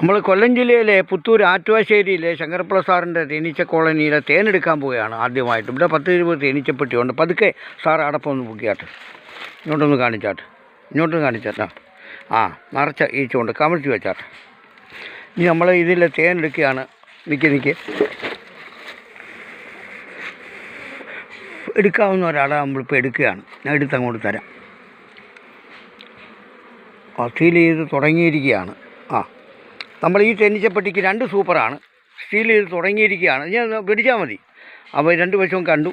നമ്മൾ കൊല്ലം ജില്ലയിലെ പുത്തൂർ ആറ്റുവാശ്ശേരിയിലെ ശങ്കരപ്പിള്ള സാറിൻ്റെ തേനീച്ച കോളനിയിലെ തേനെടുക്കാൻ പോവുകയാണ് ആദ്യമായിട്ട്. ഇവിടെ 10-20 തേനീച്ചപ്പെട്ടിയുണ്ട്. പതുക്കെ സാർ അടപ്പൊന്ന് പൊക്കിയാട്ടെ, ഇങ്ങോട്ടൊന്ന് കാണിച്ചാട്ടെ, ഇങ്ങോട്ടൊന്ന് കാണിച്ചാട്ടാ. ആ നിറച്ച ഈച്ചുകൊണ്ട് കമിഴ്ത്തി വെച്ചാട്ടെ. ഇനി നമ്മൾ ഇതിൽ തേനെടുക്കുകയാണ്. നിൽക്ക് എടുക്കാവുന്ന ഒരാളെ നമ്മളിപ്പോൾ എടുക്കുകയാണ്. ഞാൻ എടുത്തങ്ങോട്ട് തരാം. സീൽ ചെയ്ത് തുടങ്ങിയിരിക്കുകയാണ്. നമ്മൾ ഈ തേനീച്ചപ്പെട്ടിക്ക് 2 സൂപ്പറാണ്. സ്റ്റീൽ ചെയ്ത് തുടങ്ങിയിരിക്കുകയാണ്. ഞാൻ പിടിച്ചാൽ മതി. അപ്പോൾ 2 വശവും കണ്ടു.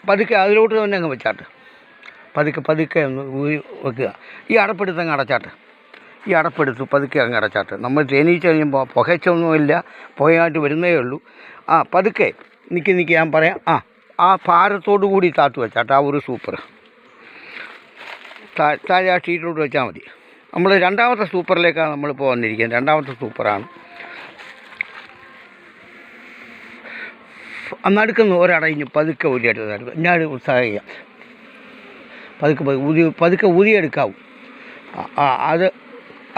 പതുക്കെ അതിലോട്ട് തന്നെ അങ്ങ് വെച്ചാട്ടെ. പതുക്കെ ഒന്ന് ഊരി വെക്കുക. ഈ അടപ്പെടുത്ത് അങ്ങ് അടച്ചാട്ടെ. ഈ അടപ്പെടുത്ത് പതുക്കെ അങ്ങ് അടച്ചാട്ടെ. നമ്മൾ തേനീച്ച കഴിയുമ്പോൾ പുകച്ചൊന്നുമില്ല, പുകയായിട്ട് വരുന്നേ ഉള്ളൂ. പതുക്കെ നിൽക്ക് ഞാൻ പറയാം. ആ ഭാരത്തോടു കൂടി താത്തു വെച്ചാട്ടെ. ആ ഒരു സൂപ്പർ താഴെ ആ ഷീറ്റിലോട്ട് വെച്ചാൽ മതി. നമ്മൾ 2ാമത്തെ സൂപ്പറിലേക്കാണ് നമ്മളിപ്പോൾ വന്നിരിക്കുന്നത്. 2ാമത്തെ സൂപ്പറാണ്. നടുക്കുന്ന ഒരടഞ്ഞ് പതുക്കെ ഊരിയെടുത്തായിരുന്നു. ഞാൻ ഉത്സാഹിക്കാം. പതുക്കെ ഊരിയെടുക്കാവും.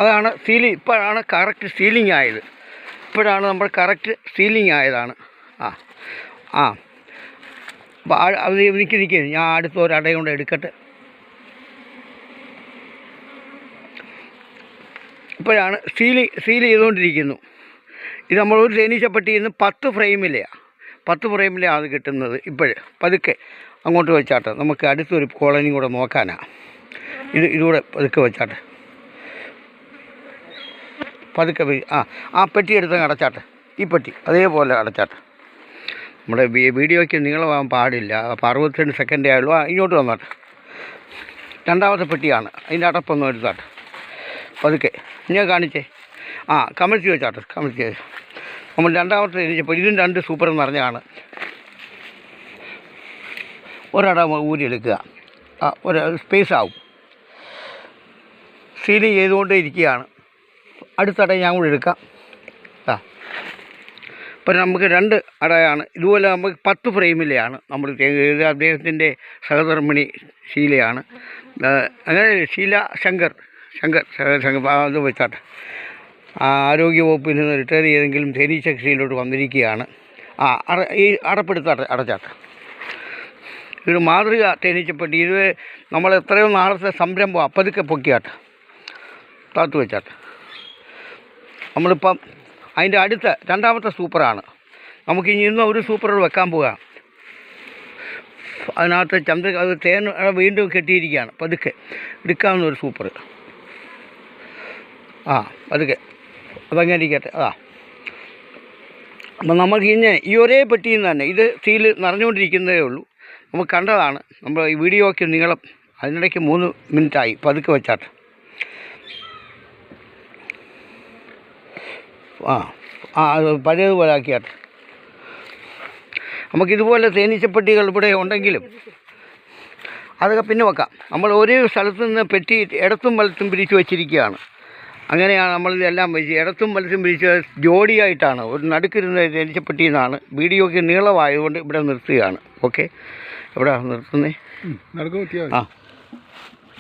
അതാണ് സീലിംഗ്. ഇപ്പോഴാണ് കറക്റ്റ് സീലിംഗ് ആയത്. ഇപ്പോഴാണ് നമ്മൾ കറക്റ്റ് സീലിംഗ് ആയതാണ്. അപ്പോൾ അത് നിൽക്ക് ഞാൻ അടുത്ത ഒരടയും കൊണ്ട് എടുക്കട്ടെ. ഇപ്പോഴാണ് സീൽ ചെയ്തുകൊണ്ടിരിക്കുന്നു. ഇത് നമ്മളൊരു തേനീച്ചപ്പെട്ടിയിൽ നിന്ന് 10 ഫ്രെയിമിലാണ് അത് കിട്ടുന്നത്. പതുക്കെ അങ്ങോട്ട് വെച്ചാട്ടെ. നമുക്ക് അടുത്തൊരു കോളനി കൂടെ നോക്കാനാണ്. ഇതുകൂടെ പതുക്കെ വെച്ചാട്ടെ. പതുക്കെ ആ പെട്ടി എടുത്ത് അടച്ചാട്ടെ. ഈ പെട്ടി അതേപോലെ അടച്ചാട്ടെ. നമ്മുടെ വീഡിയോയ്ക്ക് നീളമാകാൻ പാടില്ല. അപ്പോൾ 62 സെക്കൻഡേ ആയുള്ളൂ. ഇങ്ങോട്ട് വന്നാട്ടെ. 2ാമത്തെ പെട്ടിയാണ്. അതിൻ്റെ അടപ്പൊന്നും എടുത്താട്ടെ. പതുക്കെ ഞാൻ കാണിച്ചേ. കമിഴ്ത്തി വെച്ചാട്ടെ. കമിഴ്ത്തി നമ്മൾ 2ാമത്തെ തേനീച്ചപ്പെട്ടി. ഇതും 2 സൂപ്പർ എന്ന് പറഞ്ഞാണ്. ഒരട ഊരിയെടുക്കുക. ഒരു സ്പേസ് ആവും. സീലിംഗ് ചെയ്തുകൊണ്ടേ ഇരിക്കുകയാണ്. അടുത്തട ഞാൻ കൂടെ എടുക്കാം. ഇപ്പം നമുക്ക് 2 അടയാണ്. ഇതുപോലെ നമുക്ക് 10 ഫ്രെയിമിലെയാണ് നമ്മൾ അദ്ദേഹത്തിൻ്റെ സഹധർമ്മിണി ശീലയാണ്. അങ്ങനെ ശങ്കർ അത് വെച്ചാട്ടെ. ആരോഗ്യവകുപ്പിൽ നിന്ന് റിട്ടയർ ചെയ്തെങ്കിലും തേനീച്ച കൃഷിയിലോട്ട് വന്നിരിക്കുകയാണ്. ഈ അടപ്പെടുത്താട്ടെ, അടച്ചാട്ടെ. ഇത് മാതൃക തേനീച്ചപ്പെട്ടി. ഇത് നമ്മൾ എത്രയോ നാളത്തെ സംരംഭം. പതുക്കെ പൊക്കിയാട്ടെ, താത്തു വെച്ചാട്ടെ. നമ്മളിപ്പം അതിൻ്റെ അടുത്ത 2ാമത്തെ സൂപ്പറാണ്. നമുക്ക് ഇനി ഇന്നും ഒരു സൂപ്പർ വെക്കാൻ പോവുക. അതിനകത്ത് അത് തേൻ വീണ്ടും കെട്ടിയിരിക്കുകയാണ്. പതുക്കെ എടുക്കാവുന്ന ഒരു സൂപ്പർ. പതുക്കെ അതങ്ങനെ ഇരിക്കട്ടെ. അപ്പം നമുക്ക് ഇനി ഈ ഒരേ പെട്ടിയിൽ നിന്ന് തന്നെ ഇത് സീൽ നിറഞ്ഞുകൊണ്ടിരിക്കുന്നതേ ഉള്ളൂ. നമുക്ക് കണ്ടതാണ്. നമ്മൾ ഈ വീഡിയോയ്ക്ക് നീളം അതിനിടയ്ക്ക് 3 മിനിറ്റായി. പതുക്കെ വെച്ചാട്ടെ. അത് പഴയതുപോലെ ആക്കിയാട്ടെ. നമുക്കിതുപോലെ തേനീച്ചപ്പെട്ടികൾ ഇവിടെ ഉണ്ടെങ്കിലും അതൊക്കെ പിന്നെ വെക്കാം. നമ്മൾ ഒരേ സ്ഥലത്ത് നിന്ന് പെട്ടി ഇടത്തും വലത്തും പിരിച്ച് വെച്ചിരിക്കുകയാണ്. അങ്ങനെയാണ് നമ്മളിതെല്ലാം വെച്ച് ഇടത്തും വലത്തും പിരിച്ച് ജോഡിയായിട്ടാണ്. ഒരു നടുക്കിരുന്ന തേനീച്ചപ്പെട്ടിയിൽ നിന്നാണ്. വീഡിയോയ്ക്ക് നീളമായതുകൊണ്ട് ഇവിടെ നിർത്തുകയാണ്. ഓക്കെ, എവിടെ നിർത്തുന്നേ?